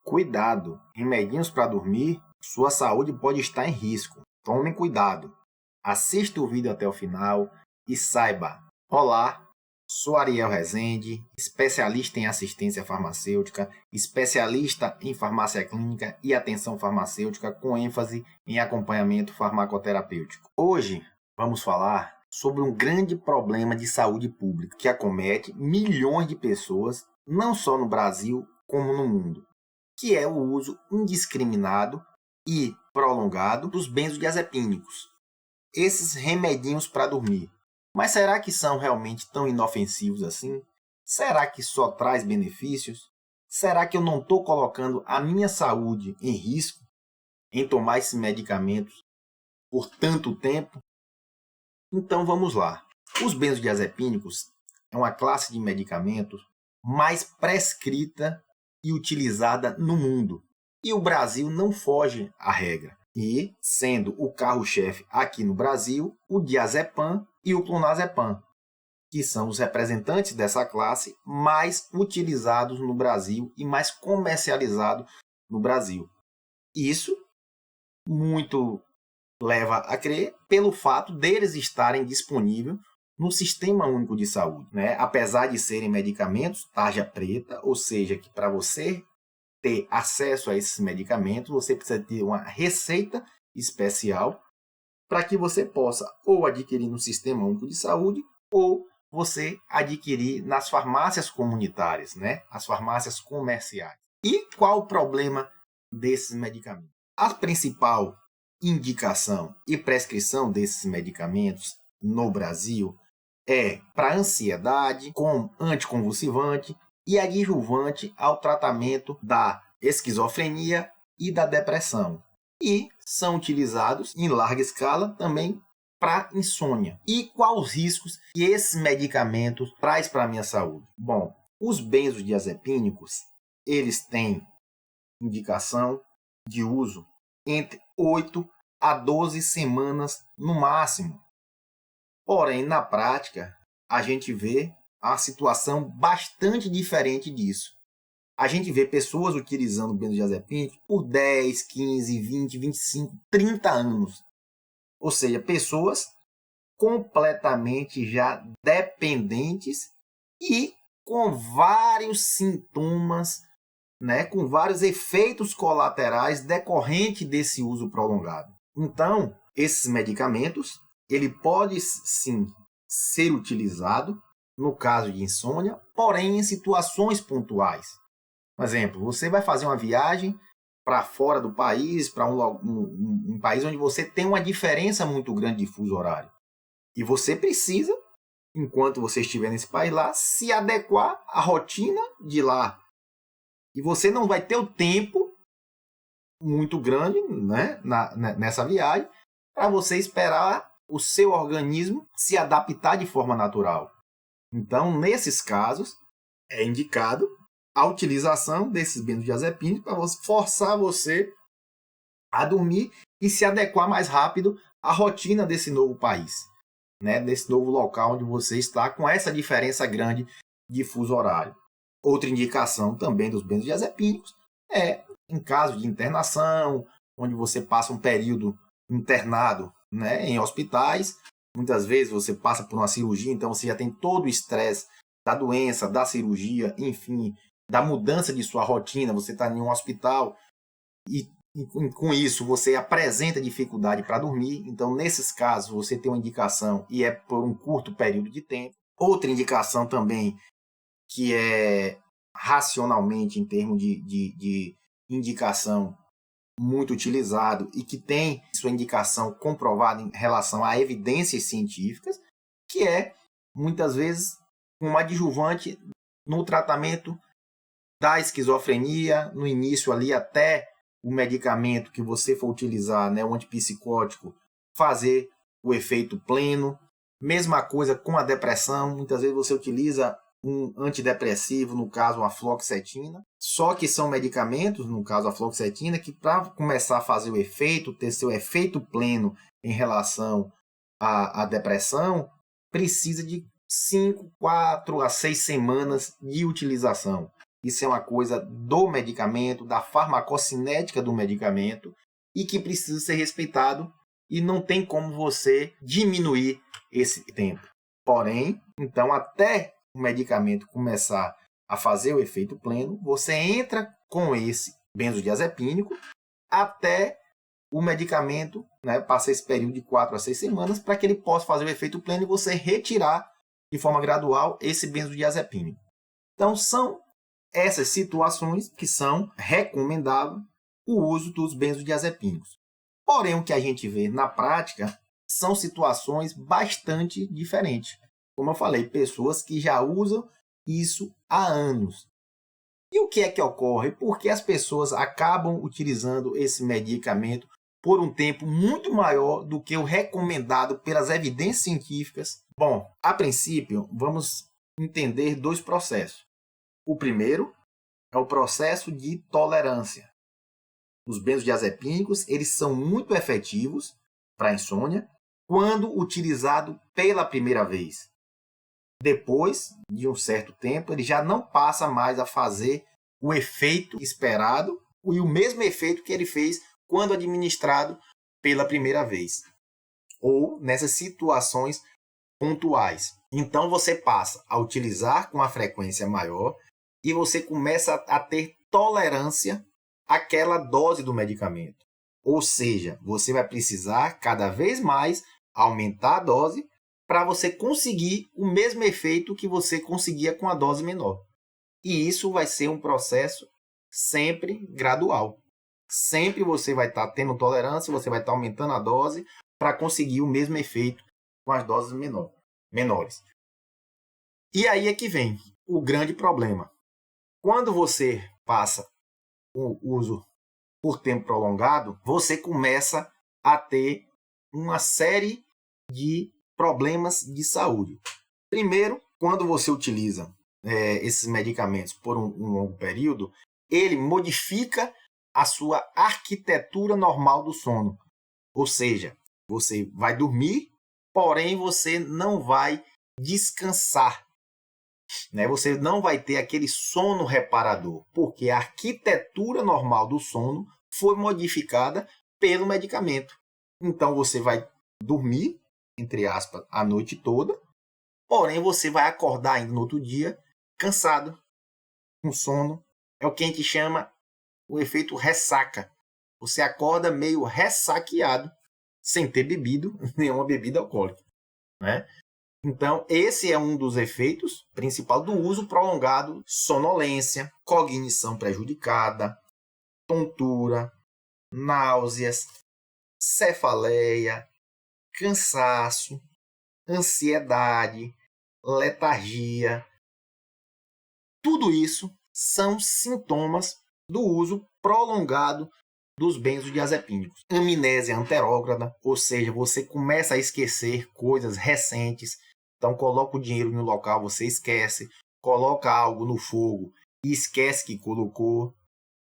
Cuidado! Remedinhos para dormir, sua saúde pode estar em risco. Tomem cuidado. Assista o vídeo até o final e saiba. Olá, sou Ariel Rezende, especialista em assistência farmacêutica, especialista em farmácia clínica e atenção farmacêutica com ênfase em acompanhamento farmacoterapêutico. Hoje vamos falar sobre um grande problema de saúde pública que acomete milhões de pessoas, não só no Brasil como no mundo, que é o uso indiscriminado e prolongado dos benzodiazepínicos, esses remedinhos para dormir. Mas será que são realmente tão inofensivos assim? Será que só traz benefícios? Será que eu não estou colocando a minha saúde em risco em tomar esses medicamentos por tanto tempo? Então vamos lá. Os benzodiazepínicos é uma classe de medicamentos mais prescrita e utilizada no mundo. E o Brasil não foge à regra. E, sendo o carro-chefe aqui no Brasil, o diazepam e o clonazepam, que são os representantes dessa classe mais utilizados no Brasil e mais comercializados no Brasil. Isso muito leva a crer pelo fato deles estarem disponíveis no Sistema Único de Saúde, né? Apesar de serem medicamentos tarja preta, ou seja, que para você ter acesso a esses medicamentos, você precisa ter uma receita especial para que você possa ou adquirir no Sistema Único de Saúde ou você adquirir nas farmácias comunitárias, né? As farmácias comerciais. E qual o problema desses medicamentos? A principal indicação e prescrição desses medicamentos no Brasil é para ansiedade, com anticonvulsivante e adjuvante ao tratamento da esquizofrenia e da depressão. E são utilizados em larga escala também para insônia. E quais os riscos que esses medicamentos traz para a minha saúde? Bom, os benzodiazepínicos, eles têm indicação de uso entre 8 a 12 semanas no máximo. Porém, na prática, a gente vê a situação bastante diferente disso. A gente vê pessoas utilizando benzodiazepínicos por 10, 15, 20, 25, 30 anos. Ou seja, pessoas completamente já dependentes e com vários sintomas, né, com vários efeitos colaterais decorrentes desse uso prolongado. Então, esses medicamentos, ele pode sim ser utilizado no caso de insônia, porém em situações pontuais. Por exemplo, você vai fazer uma viagem para fora do país, para um país onde você tem uma diferença muito grande de fuso horário. E você precisa, enquanto você estiver nesse país lá, se adequar à rotina de lá. E você não vai ter o tempo muito grande, né, nessa viagem para você esperar o seu organismo se adaptar de forma natural. Então, nesses casos, é indicado a utilização desses benzodiazepínicos para forçar você a dormir e se adequar mais rápido à rotina desse novo país, né? Desse novo local onde você está, com essa diferença grande de fuso horário. Outra indicação também dos benzodiazepínicos é em caso de internação, onde você passa um período internado, né, em hospitais. Muitas vezes você passa por uma cirurgia, então você já tem todo o estresse da doença, da cirurgia, enfim, da mudança de sua rotina. Você está em um hospital e com isso você apresenta dificuldade para dormir. Então, nesses casos, você tem uma indicação e é por um curto período de tempo. Outra indicação também, que é racionalmente em termos de indicação muito utilizado e que tem sua indicação comprovada em relação a evidências científicas, que é, muitas vezes, um adjuvante no tratamento da esquizofrenia, no início ali até o medicamento que você for utilizar, né, o antipsicótico, fazer o efeito pleno. Mesma coisa com a depressão, muitas vezes você utiliza um antidepressivo, no caso a fluoxetina, só que são medicamentos, no caso a fluoxetina, que para começar a fazer o efeito, ter seu efeito pleno em relação à depressão, precisa de 5, 4 a 6 semanas de utilização. Isso é uma coisa do medicamento, da farmacocinética do medicamento, e que precisa ser respeitado e não tem como você diminuir esse tempo. Porém, então, até o medicamento começar a fazer o efeito pleno, você entra com esse benzodiazepínico até o medicamento, né, passa esse período de 4 a 6 semanas para que ele possa fazer o efeito pleno e você retirar de forma gradual esse benzodiazepínico. Então, são essas situações que são recomendáveis o uso dos benzodiazepínicos. Porém, o que a gente vê na prática são situações bastante diferentes. Como eu falei, pessoas que já usam isso há anos. E o que é que ocorre? Porque as pessoas acabam utilizando esse medicamento por um tempo muito maior do que o recomendado pelas evidências científicas. Bom, a princípio, vamos entender dois processos. O primeiro é o processo de tolerância. Os benzodiazepínicos, eles são muito efetivos para a insônia quando utilizado pela primeira vez. Depois de um certo tempo, ele já não passa mais a fazer o efeito esperado e o mesmo efeito que ele fez quando administrado pela primeira vez, ou nessas situações pontuais. Então você passa a utilizar com a frequência maior e você começa a ter tolerância àquela dose do medicamento. Ou seja, você vai precisar cada vez mais aumentar a dose para você conseguir o mesmo efeito que você conseguia com a dose menor. E isso vai ser um processo sempre gradual. Sempre você vai estar tendo tolerância, você vai estar aumentando a dose para conseguir o mesmo efeito com as doses menores. E aí é que vem o grande problema. Quando você passa o uso por tempo prolongado, você começa a ter uma série de problemas de saúde. Primeiro, quando você utiliza esses medicamentos por um longo período, ele modifica a sua arquitetura normal do sono. Ou seja, você vai dormir, porém você não vai descansar. Né? Você não vai ter aquele sono reparador, porque a arquitetura normal do sono foi modificada pelo medicamento. Então você vai dormir, entre aspas, a noite toda, porém você vai acordar ainda no outro dia cansado, com sono. É o que a gente chama o efeito ressaca. Você acorda meio ressaqueado, sem ter bebido nenhuma bebida alcoólica, né? Então, esse é um dos efeitos principais do uso prolongado: sonolência, cognição prejudicada, tontura, náuseas, cefaleia, cansaço, ansiedade, letargia. Tudo isso são sintomas do uso prolongado dos benzodiazepínicos. Amnésia anterógrada, ou seja, você começa a esquecer coisas recentes. Então, coloca o dinheiro no local, você esquece. Coloca algo no fogo e esquece que colocou.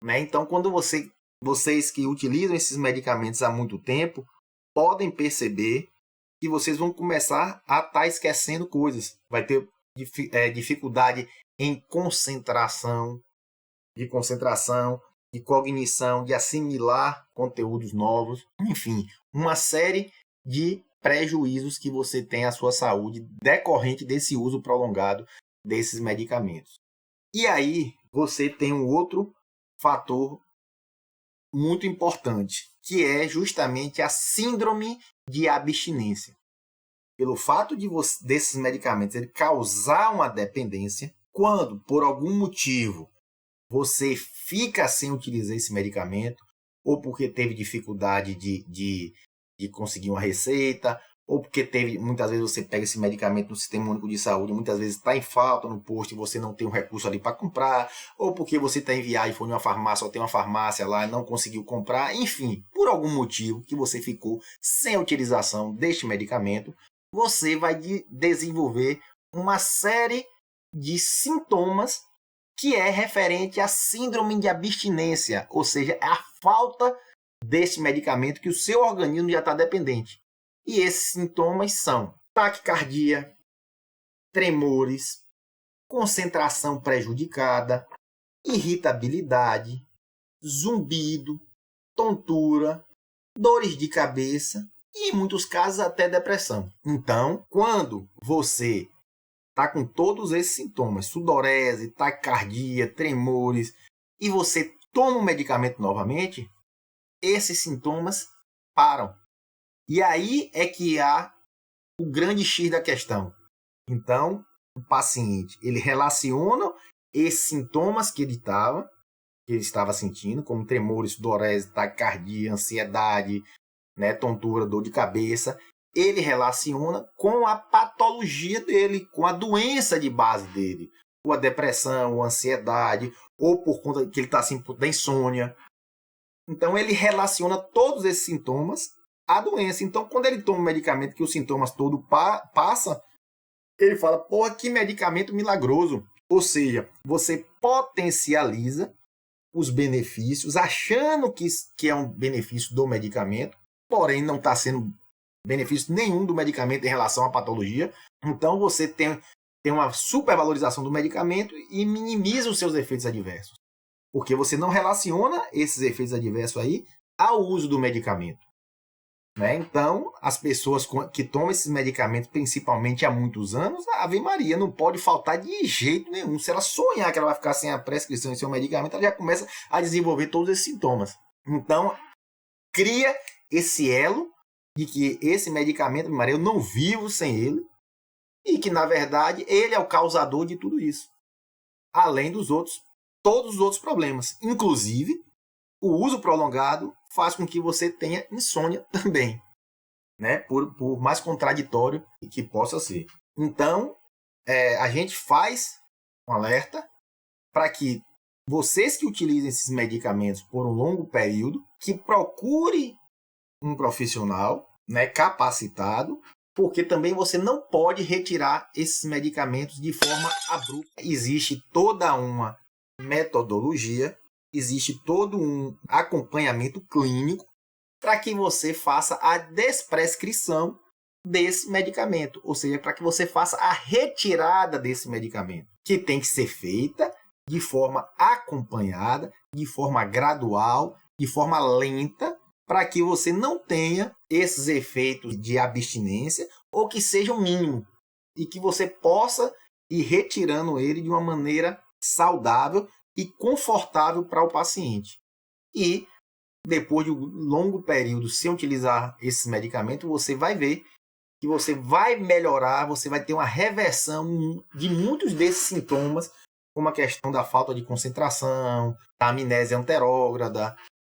Né? Então, quando vocês que utilizam esses medicamentos há muito tempo, podem perceber que vocês vão começar a estar esquecendo coisas. Vai ter dificuldade em concentração, de cognição, de assimilar conteúdos novos, enfim, uma série de prejuízos que você tem à sua saúde decorrente desse uso prolongado desses medicamentos. E aí você tem um outro fator muito importante, que é justamente a síndrome de abstinência. Pelo fato desses medicamentos ele causar uma dependência, quando por algum motivo você fica sem utilizar esse medicamento, ou porque teve dificuldade de conseguir uma receita, ou porque muitas vezes você pega esse medicamento no Sistema Único de Saúde, muitas vezes está em falta no posto e você não tem um recurso ali para comprar, ou porque você está em viagem e foi em uma farmácia, ou tem uma farmácia lá e não conseguiu comprar, enfim, por algum motivo que você ficou sem a utilização deste medicamento, você vai desenvolver uma série de sintomas que é referente à síndrome de abstinência, ou seja, é a falta desse medicamento que o seu organismo já está dependente. E esses sintomas são taquicardia, tremores, concentração prejudicada, irritabilidade, zumbido, tontura, dores de cabeça e, em muitos casos, até depressão. Então, quando você está com todos esses sintomas, sudorese, taquicardia, tremores, e você toma o medicamento novamente, esses sintomas param. E aí é que há o grande X da questão. Então, o paciente, ele relaciona esses sintomas que ele estava sentindo, como tremores, sudorese, taquicardia, ansiedade, né, tontura, dor de cabeça, ele relaciona com a patologia dele, com a doença de base dele, ou a depressão, ou a ansiedade, ou por conta que ele está assim, da insônia. Então, ele relaciona todos esses sintomas à doença. Então, quando ele toma um medicamento que os sintomas todos passam, ele fala, porra, que medicamento milagroso. Ou seja, você potencializa os benefícios, achando que é um benefício do medicamento, porém não está sendo benefício nenhum do medicamento em relação à patologia. Então você tem uma supervalorização do medicamento e minimiza os seus efeitos adversos. Porque você não relaciona esses efeitos adversos aí ao uso do medicamento. Né? Então, as pessoas que tomam esses medicamentos, principalmente há muitos anos, a Ave Maria não pode faltar de jeito nenhum. Se ela sonhar que ela vai ficar sem a prescrição e sem o medicamento, ela já começa a desenvolver todos esses sintomas. Então, cria esse elo de que esse medicamento, Ave Maria, eu não vivo sem ele, e que, na verdade, ele é o causador de tudo isso. Além dos outros, todos os outros problemas. Inclusive, o uso prolongado faz com que você tenha insônia também, né? Por mais contraditório que possa ser. Então, a gente faz um alerta para que vocês que utilizem esses medicamentos por um longo período, que procure um profissional, né, capacitado, porque também você não pode retirar esses medicamentos de forma abrupta. Existe toda uma metodologia, existe todo um acompanhamento clínico para que você faça a desprescrição desse medicamento, ou seja, para que você faça a retirada desse medicamento, que tem que ser feita de forma acompanhada, de forma gradual, de forma lenta, para que você não tenha esses efeitos de abstinência ou que sejam mínimos e que você possa ir retirando ele de uma maneira saudável e confortável para o paciente. E depois de um longo período sem utilizar esses medicamentos, você vai ver que você vai melhorar, você vai ter uma reversão de muitos desses sintomas, como a questão da falta de concentração, da amnésia anterógrada,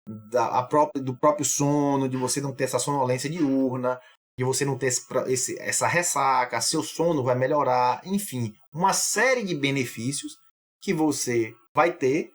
do próprio sono, de você não ter essa sonolência diurna, de você não ter essa ressaca, seu sono vai melhorar, enfim, uma série de benefícios que você vai ter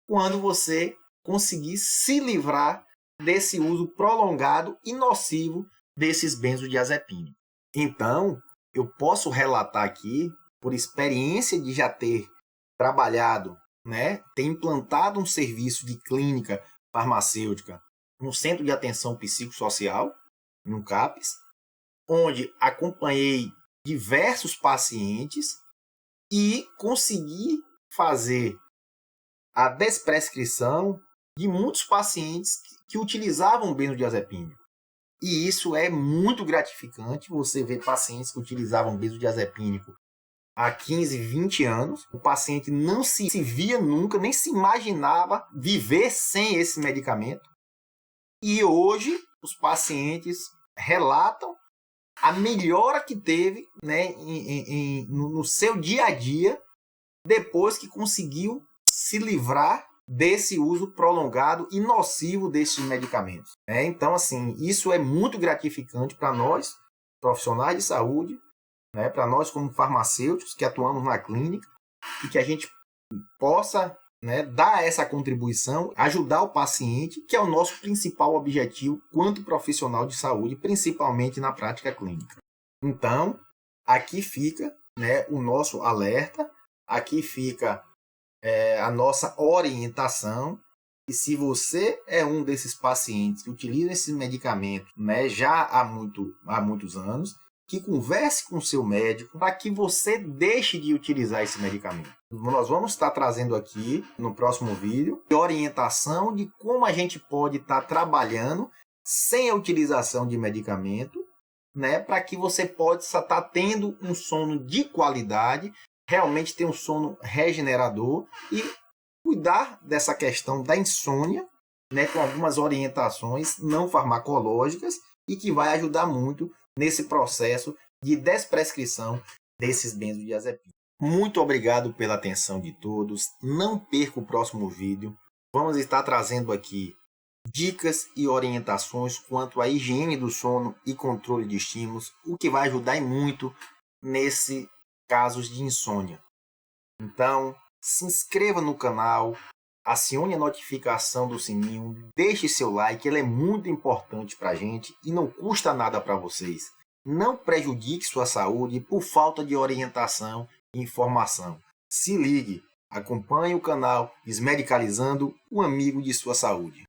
quando você conseguir se livrar desse uso prolongado e nocivo desses benzodiazepínicos. Então, eu posso relatar aqui, por experiência de já ter trabalhado, né, ter implantado um serviço de clínica farmacêutica no Centro de Atenção Psicossocial, no CAPS, onde acompanhei diversos pacientes e consegui fazer a desprescrição de muitos pacientes que utilizavam benzodiazepínico. E isso é muito gratificante, você ver pacientes que utilizavam benzodiazepínico há 15, 20 anos, o paciente não se via nunca, nem se imaginava viver sem esse medicamento. E hoje os pacientes relatam a melhora que teve, né, no seu dia a dia, depois que conseguiu se livrar desse uso prolongado e nocivo desses medicamentos. Então, assim, isso é muito gratificante para nós, profissionais de saúde, né, para nós como farmacêuticos que atuamos na clínica, e que a gente possa, né, dar essa contribuição, ajudar o paciente, que é o nosso principal objetivo quanto profissional de saúde, principalmente na prática clínica. Então, aqui fica, né, o nosso alerta, aqui fica a nossa orientação, e se você é um desses pacientes que utiliza esses medicamentos, né, já há muitos anos, que converse com o seu médico para que você deixe de utilizar esse medicamento. Nós vamos estar trazendo aqui no próximo vídeo orientação de como a gente pode estar trabalhando sem a utilização de medicamento, né, para que você possa estar tendo um sono de qualidade, realmente ter um sono regenerador e cuidar dessa questão da insônia, né, com algumas orientações não farmacológicas e que vai ajudar muito nesse processo de desprescrição desses benzodiazepínicos. Muito obrigado pela atenção de todos. Não perca o próximo vídeo. Vamos estar trazendo aqui dicas e orientações quanto à higiene do sono e controle de estímulos, o que vai ajudar muito nesse casos de insônia. Então, se inscreva no canal, acione a notificação do sininho, deixe seu like, ele é muito importante para a gente e não custa nada para vocês. Não prejudique sua saúde por falta de orientação e informação. Se ligue, acompanhe o canal Desmedicalizando, o amigo de sua saúde.